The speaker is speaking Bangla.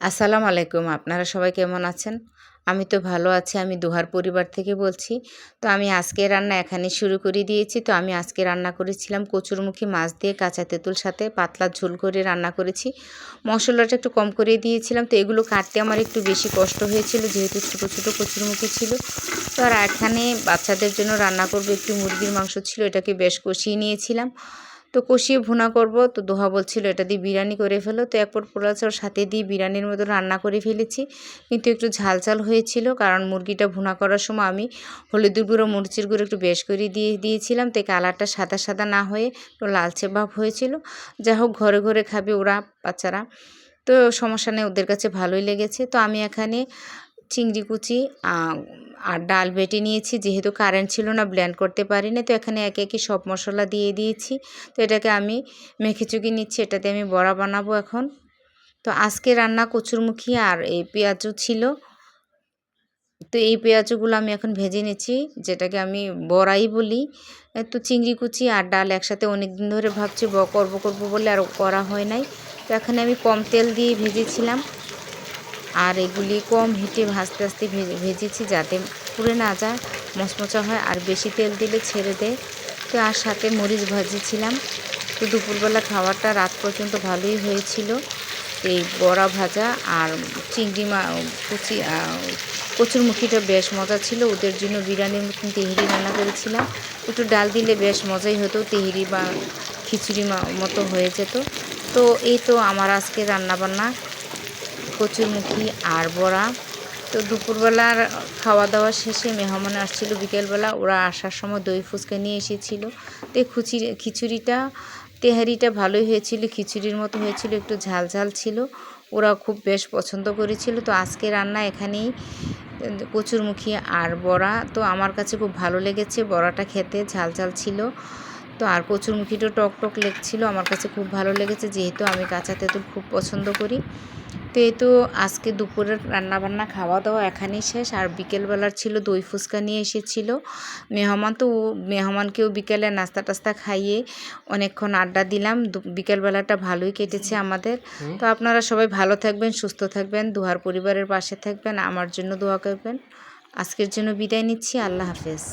আসসালামু আলাইকুম। আপনারা সবাই কেমন আছেন? আমি তো ভালো আছি। আমি দোহার পরিবার থেকে বলছি। তো আমি আজকে রান্না এখানে শুরু করে দিয়েছি। তো আমি আজকে রান্না করেছিলাম কচুরমুখী মাছ দিয়ে কাঁচা তেঁতুল সাথে পাতলা ঝোল করে রান্না করেছি। মশলাটা একটু কম করে দিয়েছিলাম। তো এগুলো কাটতে আমার একটু বেশি কষ্ট হয়েছিল যেহেতু ছোট, ছোট কচুরমুখী ছিল। তো আর এখানে বাচ্চাদের জন্য রান্না করব একটু মুরগির মাংস ছিল, এটাকে বেশ কষিয়ে নিয়েছিলাম। তো কষিয়ে ভুনা করব। তো দোহা বলছিল এটা দিয়ে বিরিয়ানি করে ফেলো। তো এরপর পোলাও চাল সাথে দিয়ে বিরিয়ানির মতো রান্না করে ফেলেছি, কিন্তু একটু ঝাল ঝাল হয়েছিল কারণ মুরগিটা ভুনা করার সময় আমি হলুদের গুঁড়ো মরিচের গুঁড়ো একটু বেশ করে দিয়েছিলাম। তো কালারটা সাদা সাদা না হয়ে একটু লালচে ভাব হয়েছিল। যাই হোক, ঘরে ঘরে খাবে ওরা, বাচ্চারা, তো সমস্যা নেই, ওদের কাছে ভালোই লেগেছে। তো আমি এখানে চিংড়ি কুচি আর ডাল বেটে নিয়েছি, যেহেতু কারেন্ট ছিল না ব্লেন্ড করতে পারিনি। তো এখানে একে একে সব মশলা দিয়ে দিয়েছি। তো এটাকে আমি মেখে চুকিয়ে নিচ্ছি, এটাতে আমি বড়া বানাবো এখন। তো আজকে রান্না কচুরমুখী আর এই পেঁয়াজও ছিল। তো এই পেঁয়াজগুলো আমি এখন ভেজে নিচ্ছি, যেটাকে আমি বড়াই বলি। তো চিংড়ি কুচি আর ডাল একসাথে অনেক দিন ধরে ভাবছি করবো বলে আর করা হয় নাই। তো এখানে আমি কম তেল দিয়ে ভেজেছিলাম আর এগুলি কম হিটে ভাজতে আস্তে ভেজেছি যাতে পুড়ে না যায়, মচমচা হয়। আর বেশি তেল দিলে ছেড়ে দেয়। তো আর সাথে মরিচ ভাজিছিলাম। তো দুপুরবেলা খাবারটা রাত পর্যন্ত ভালোই হয়েছিল। এই বড়া ভাজা আর চিংড়ি কুচি কচুরমুখীটা বেশ মজা ছিল। ওদের জন্য বিরিয়ানির মতন তেহেরি রান্না করেছিলাম। একটু ডাল দিলে বেশ মজাই হতো, তেহেরি বা খিচুড়ি মতো হয়ে যেত। তো এই তো আমার আজকে রান্নাবান্না কচুরমুখী আর বড়া। তো দুপুরবেলার খাওয়া দাওয়া শেষে মেহমান আসছিল বিকেলবেলা, ওরা আসার সময় দই ফুচকা নিয়ে এসেছিল। তো খিচুড়িটা তেহারিটা ভালোই হয়েছিল, খিচুড়ির মতো হয়েছিল, একটু ঝাল ঝাল ছিল, ওরা খুব বেশ পছন্দ করেছিল। তো আজকে রান্না এখানেই কচুরমুখী আর বড়া। তো আমার কাছে খুব ভালো লেগেছে, বড়াটা খেতে ঝাল ঝাল ছিল। তো আর কচুরমুখীটা টক টক লেগছিল, আমার কাছে খুব ভালো লেগেছে যেহেতু আমি কাঁচা তেঁতুল খুব পছন্দ করি। তো এই তো আজকে দুপুরের রান্নাবান্না খাওয়া দাওয়া এখানেই শেষ। আর বিকেলবেলার ছিল দই ফুচকা নিয়ে এসেছিল মেহমান। তো মেহমানকেও বিকেলে নাস্তা টাস্তা খাইয়ে অনেকক্ষণ আড্ডা দিলাম। বিকেলবেলাটা ভালোই কেটেছে আমাদের। তো আপনারা সবাই ভালো থাকবেন, সুস্থ থাকবেন, দোহার পরিবারের পাশে থাকবেন, আমার জন্য দোয়া করবেন। আজকের জন্য বিদায় নিচ্ছি। আল্লাহ হাফেজ।